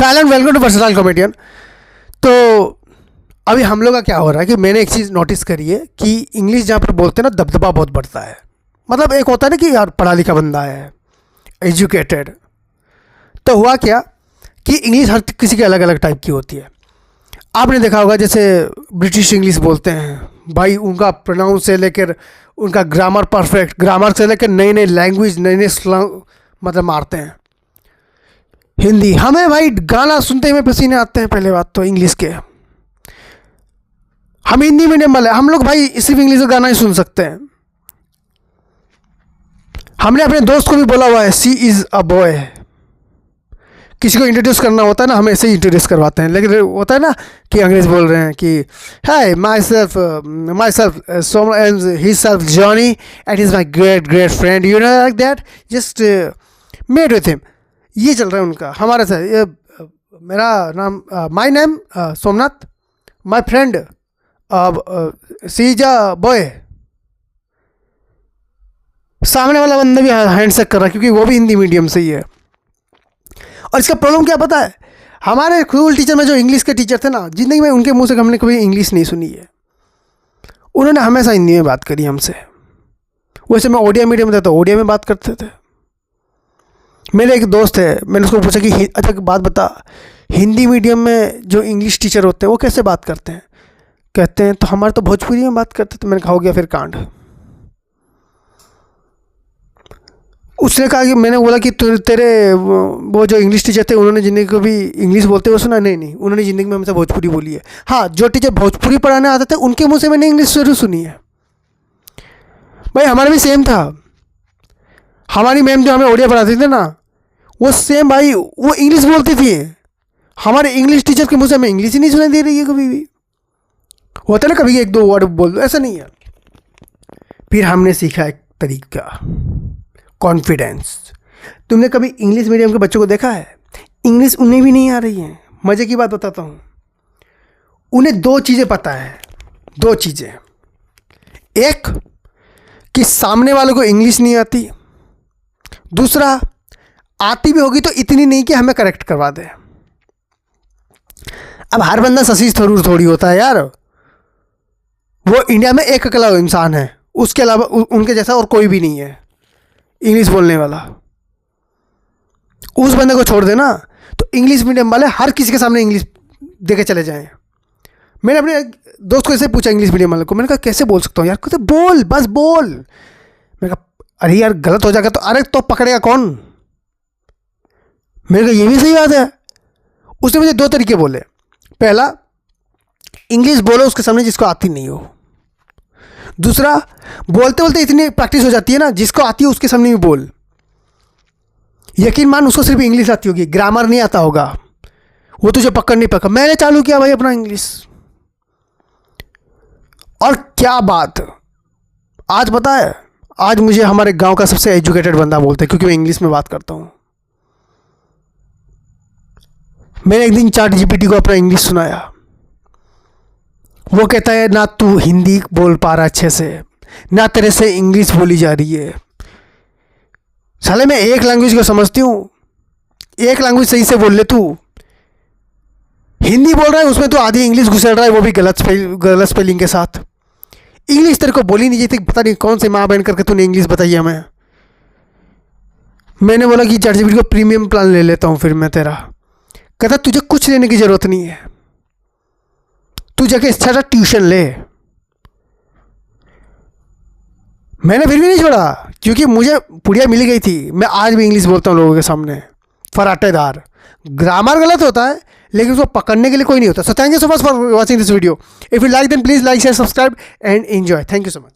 Silent welcome to versatile comedian. तो अभी हम लोग का क्या हो रहा है कि मैंने एक चीज़ नोटिस करी है कि इंग्लिश जहाँ पर बोलते हैं ना दबदबा बहुत बढ़ता है। मतलब एक होता है ना कि यार पढ़ा लिखा बंदा है, एजुकेटेड। तो हुआ क्या कि इंग्लिश हर किसी की अलग अलग टाइप की होती है। आपने देखा होगा जैसे ब्रिटिश इंग्लिश बोलते हैं भाई, उनका प्रोनाउंस से लेकर उनका ग्रामर परफेक्ट, ग्रामर से लेकर नई नई लैंग्वेज, नए नए स्लैंग मतलब मारते हैं। हिंदी हमें भाई गाना सुनते हुए पसीने आते हैं। पहले बात तो इंग्लिश के, हम हिंदी मीडियम वाले, हम लोग भाई सिर्फ इंग्लिश का गाना ही सुन सकते हैं। हमने अपने दोस्त को भी बोला हुआ है सी इज़ अ बॉय। किसी को इंट्रोड्यूस करना होता है ना, हम ऐसे ही इंट्रोड्यूस करवाते हैं। लेकिन होता है ना कि अंग्रेज बोल रहे हैं कि hi myself so and he self Johnny and is my great great friend, you know like that, just met with him. ये चल रहा है उनका। हमारे से ये मेरा नाम my name Somnath, my friend सीजा boy. सामने वाला बंदा भी हैंडशेक कर रहा है क्योंकि वो भी हिंदी मीडियम से ही है। और इसका प्रॉब्लम क्या पता है, हमारे स्कूल टीचर में जो इंग्लिश के टीचर थे ना, जिंदगी में उनके मुंह से हमने कभी इंग्लिश नहीं सुनी है। उन्होंने हमेशा हिंदी में बात करी हमसे। वैसे मैं ओडिया मीडियम में था तो ओडिया में बात करते थे। मेरे एक दोस्त है, मैंने उसको पूछा कि अच्छा बात बता, हिंदी मीडियम में जो इंग्लिश टीचर होते हैं वो कैसे बात करते हैं? कहते हैं तो हमारे तो भोजपुरी में बात करते। तो मैंने कहा हो गया फिर कांड। उसने कहा कि मैंने बोला कि तेरे वो जो इंग्लिश टीचर थे उन्होंने जिंदगी को भी इंग्लिश बोलते हुए सुना? नहीं, उन्होंने ज़िंदगी में हमसे भोजपुरी बोली है। हाँ, जो टीचर भोजपुरी पढ़ाने आते थे उनके मुँह से मैंने इंग्लिश जरूर सुनी है। भाई हमारा भी सेम था। हमारी मैम जो हमें ओडिया पढ़ाती थी ना, वो सेम भाई वो इंग्लिश बोलती थी। हमारे इंग्लिश टीचर के मुँह से हमें इंग्लिश ही नहीं सुनाई दे रही है कभी भी। होता है ना कभी एक दो वर्ड बोल दो, ऐसा नहीं है। फिर हमने सीखा एक तरीका, कॉन्फिडेंस। तुमने कभी इंग्लिश मीडियम के बच्चों को देखा है? इंग्लिश उन्हें भी नहीं आ रही है। मज़े की बात बताता हूँ, उन्हें दो चीज़ें पता है। दो चीज़ें, एक कि सामने वालों को इंग्लिश नहीं आती, दूसरा आती भी होगी तो इतनी नहीं कि हमें करेक्ट करवा दे। अब हर बंदा शशि थरूर थोड़ी होता है यार। वो इंडिया में एक अकेला इंसान है, उसके अलावा उनके जैसा और कोई भी नहीं है इंग्लिश बोलने वाला। उस बंदे को छोड़ देना तो इंग्लिश मीडियम वाले हर किसी के सामने इंग्लिश देके चले जाएं। मैंने अपने दोस्त को ऐसे पूछा इंग्लिश मीडियम वाले को, मैंने कहा कैसे बोल सकता हूँ यार? कहते बोल, बस बोल। मैंने कहा अरे यार गलत हो जाएगा तो अरे तो पकड़ेगा कौन? मेरे को ये भी सही बात है। उसने मुझे दो तरीके बोले। पहला, इंग्लिश बोलो उसके सामने जिसको आती नहीं हो। दूसरा, बोलते बोलते इतनी प्रैक्टिस हो जाती है ना, जिसको आती है उसके सामने भी बोल। यकीन मान उसको सिर्फ इंग्लिश आती होगी, ग्रामर नहीं आता होगा, वो तुझे पकड़ नहीं पकड़। मैंने चालू किया भाई अपना इंग्लिश, और क्या बात, आज पता है, आज मुझे हमारे गांव का सबसे एजुकेटेड बंदा बोलते हैं क्योंकि मैं इंग्लिश में बात करता हूं। मैंने एक दिन ChatGPT को अपना इंग्लिश सुनाया। वो कहता है ना तू हिंदी बोल पा रहा अच्छे से, ना तेरे से इंग्लिश बोली जा रही है। साले मैं एक लैंग्वेज को समझती हूँ, एक लैंग्वेज सही से बोल ले। तू हिंदी बोल रहा है उसमें तो आधी इंग्लिश घुसेड़ रहा है, वो भी गलत स्पेलिंग के साथ। इंग्लिश तेरे को बोली नहीं जाती, पता नहीं कौन से माँ बहन करके तूने इंग्लिश बताई हमें। मैंने बोला कि ChatGPT को प्रीमियम प्लान ले लेता हूँ फिर मैं तेरा। कहता तुझे कुछ लेने की ज़रूरत नहीं है, तू जाके अच्छा ट्यूशन ले। मैंने फिर भी नहीं छोड़ा क्योंकि मुझे पुड़िया मिल गई थी। मैं आज भी इंग्लिश बोलता हूँ लोगों के सामने फराटेदार। ग्रामर गलत होता है लेकिन उसको पकड़ने के लिए कोई नहीं होता। So thank you so much for watching this video. If you like then please like share subscribe and enjoy. Thank you so much.